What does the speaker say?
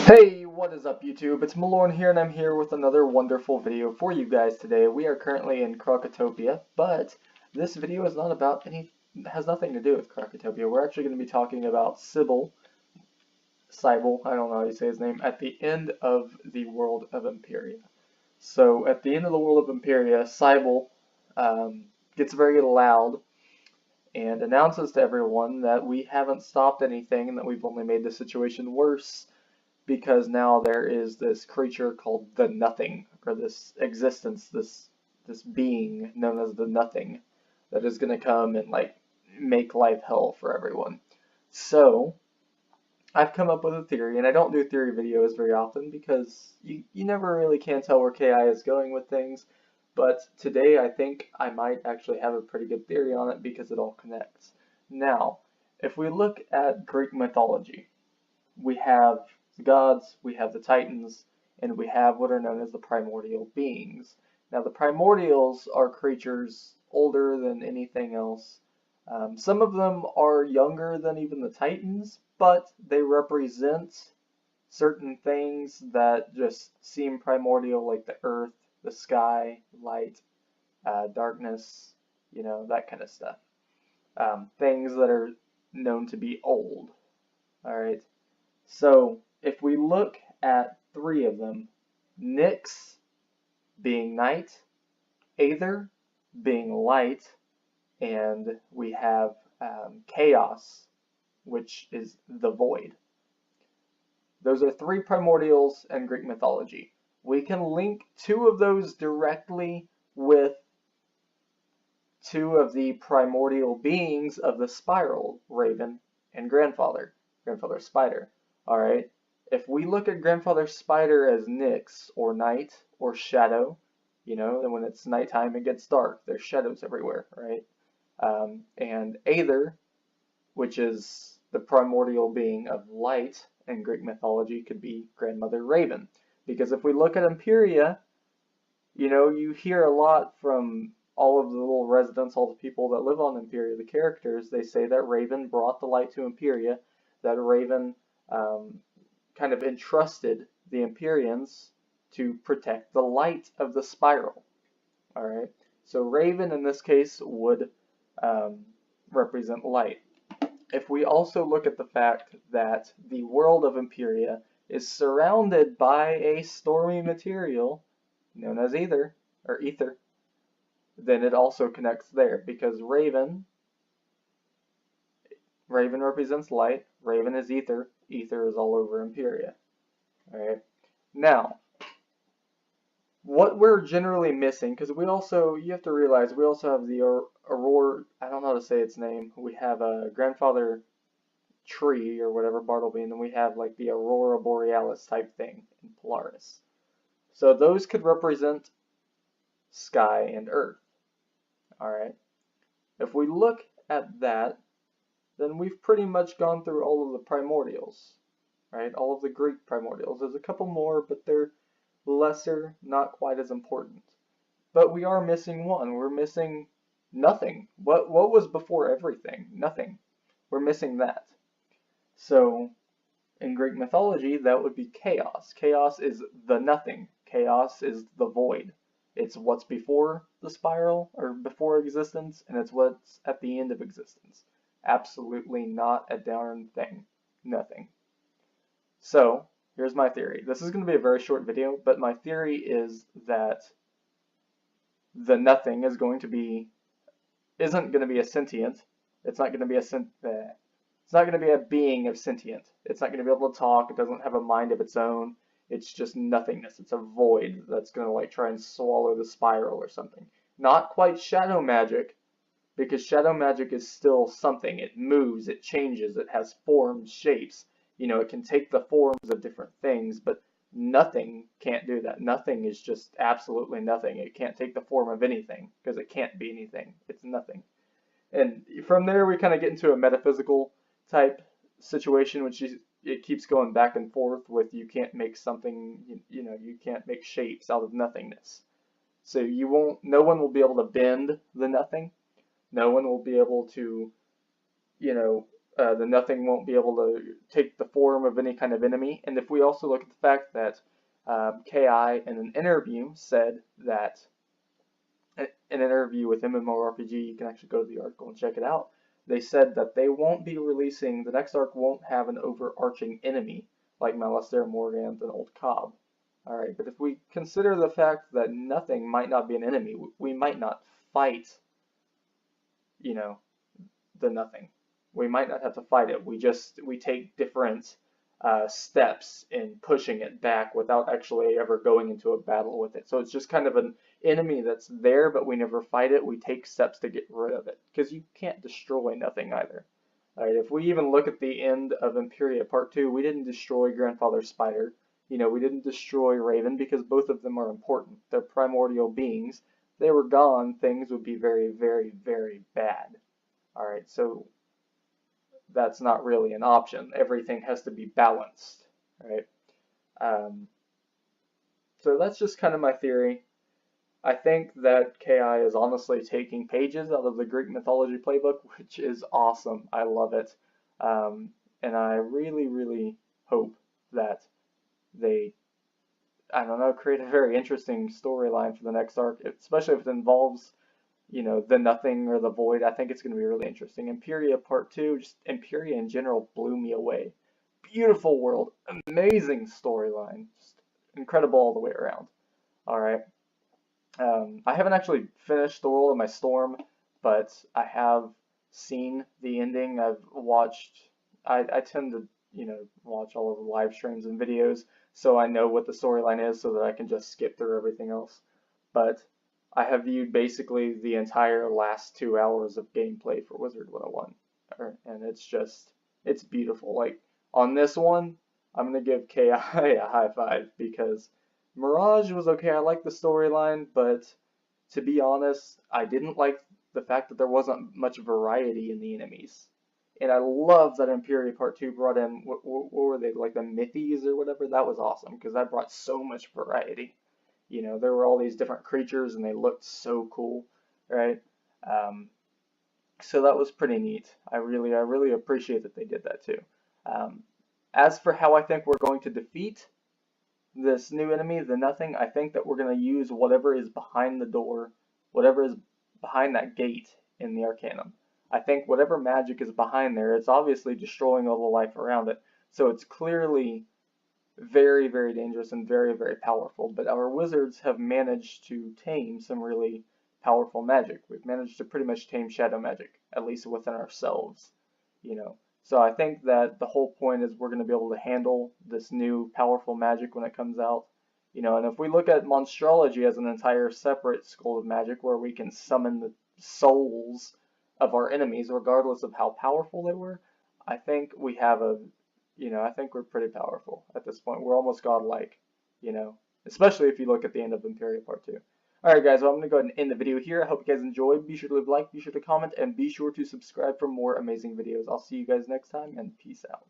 Hey, what is up YouTube? It's Malorn here and I'm here with another wonderful video for you guys today. We are currently in Krakatopia, but this video is not about has nothing to do with Krakatopia. We're actually going to be talking about Sybil, I don't know how you say his name, at the end of the world of Empyrea. So at the end of the world of Empyrea, Sybil gets very loud and announces to everyone that we haven't stopped anything and that we've only made the situation worse, because now there is this creature called the Nothing, or this existence, this being known as the Nothing, that is going to come and like make life hell for everyone. So I've come up with a theory, and I don't do theory videos very often because you never really can tell where KI is going with things, but today I think I might actually have a pretty good theory on it because it all connects. Now, if we look at Greek mythology, we have the gods, we have the titans, and we have what are known as the primordial beings. Now the primordials are creatures older than anything else. Some of them are younger than even the titans, but they represent certain things that just seem primordial, like the earth, the sky, light, darkness, that kind of stuff. Things that are known to be old. Alright, so if we look at three of them, Nyx being night, Aether being light, and we have Chaos, which is the void. Those are three primordials in Greek mythology. We can link two of those directly with two of the primordial beings of the spiral, Raven and Grandfather Spider. Alright, if we look at Grandfather Spider as Nyx, or night, or shadow, and when it's nighttime it gets dark, there's shadows everywhere, right? And Aether, which is the primordial being of light in Greek mythology, could be Grandmother Raven. Because if we look at Empyrea, you hear a lot from all of the little residents, all the people that live on Empyrea, the characters, they say that Raven brought the light to Empyrea, that Raven kind of entrusted the Empyreans to protect the light of the spiral. Alright, so Raven in this case would represent light. If we also look at the fact that the world of Empyrea is surrounded by a stormy material known as ether, then it also connects there, because Raven represents light, Raven is ether, ether is all over Empyrea. Alright, now what we're generally missing, because you have to realize we also have the Aurora, I don't know how to say its name, we have a Grandfather Tree or whatever, Bartleby, and then we have like the Aurora Borealis type thing in Polaris. So those could represent sky and earth. Alright, if we look at that, then we've pretty much gone through all of the primordials, right? All of the Greek primordials. There's a couple more, but they're lesser, not quite as important. But we are missing one. We're missing nothing. What was before everything? Nothing. We're missing that. So in Greek mythology, that would be chaos. Chaos is the nothing. Chaos is the void. It's what's before the spiral, or before existence, and it's what's at the end of existence. Absolutely not a darn thing. Nothing. So here's my theory. This is going to be a very short video, but my theory is that the Nothing isn't going to be a sentient. It's not going to be it's not going to be a being of sentient. It's not going to be able to talk. It doesn't have a mind of its own. It's just nothingness. It's a void that's going to like try and swallow the spiral or something. Not quite shadow magic, because shadow magic is still something. It moves, it changes, it has forms, shapes. It can take the forms of different things, but nothing can't do that. Nothing is just absolutely nothing. It can't take the form of anything, because it can't be anything. It's nothing. And from there we kind of get into a metaphysical type situation, which it keeps going back and forth with you can't make something, you can't make shapes out of nothingness. So no one will be able to bend the nothing. No one will be able to, the nothing won't be able to take the form of any kind of enemy. And if we also look at the fact that KI in an interview said that, in an interview with MMORPG, you can actually go to the article and check it out, they said that they won't be releasing, the next arc won't have an overarching enemy like Malastare, Morganth, and Old Cobb. Alright, but if we consider the fact that nothing might not be an enemy, we might not fight, you know, the nothing. We might not have to fight it. We take different steps in pushing it back without actually ever going into a battle with it. So it's just kind of an enemy that's there, but we never fight it. We take steps to get rid of it, because you can't destroy nothing either. Alright, if we even look at the end of Empyrea Part 2, we didn't destroy Grandfather Spider. You know, we didn't destroy Raven because both of them are important. They're primordial beings. If they were gone, things would be very, very, very bad. Alright, so that's not really an option. Everything has to be balanced. Right? So that's just kind of my theory. I think that KI is honestly taking pages out of the Greek mythology playbook, which is awesome. I love it. And I really, really hope that they, I don't know, create a very interesting storyline for the next arc, especially if it involves, you know, the nothing or the void. I think it's going to be really interesting. Empyrea Part 2, just Empyrea in general blew me away. Beautiful world, amazing storyline, just incredible all the way around. Alright. I haven't actually finished the World of My Storm, but I have seen the ending. I've watched, I tend to, you know, watch all of the live streams and videos, so I know what the storyline is so that I can just skip through everything else. But I have viewed basically the entire last 2 hours of gameplay for Wizard101, and it's beautiful. Like, on this one, I'm going to give KI a high five, because Mirage was okay. I liked the storyline, but to be honest, I didn't like the fact that there wasn't much variety in the enemies. And I love that Empyrea Part 2 brought in, what were they, like the Mythies or whatever? That was awesome, because that brought so much variety. You know, there were all these different creatures, and they looked so cool, right? So that was pretty neat. I really appreciate that they did that too. As for how I think we're going to defeat this new enemy, the Nothing, I think that we're going to use whatever is behind the door, whatever is behind that gate in the Arcanum. I think whatever magic is behind there, it's obviously destroying all the life around it. So it's clearly very, very dangerous and very, very powerful. But our wizards have managed to tame some really powerful magic. We've managed to pretty much tame shadow magic, at least within ourselves, you know. So I think that the whole point is we're going to be able to handle this new powerful magic when it comes out. You know, and if we look at Monstrology as an entire separate school of magic where we can summon the souls of our enemies regardless of how powerful they were, I think we have a, you know, I think we're pretty powerful at this point. We're almost godlike, you know, especially if you look at the end of Empyrea Part 2. Alright guys, well, I'm going to go ahead and end the video here. I hope you guys enjoyed. Be sure to leave a like, be sure to comment, and be sure to subscribe for more amazing videos. I'll see you guys next time, and peace out.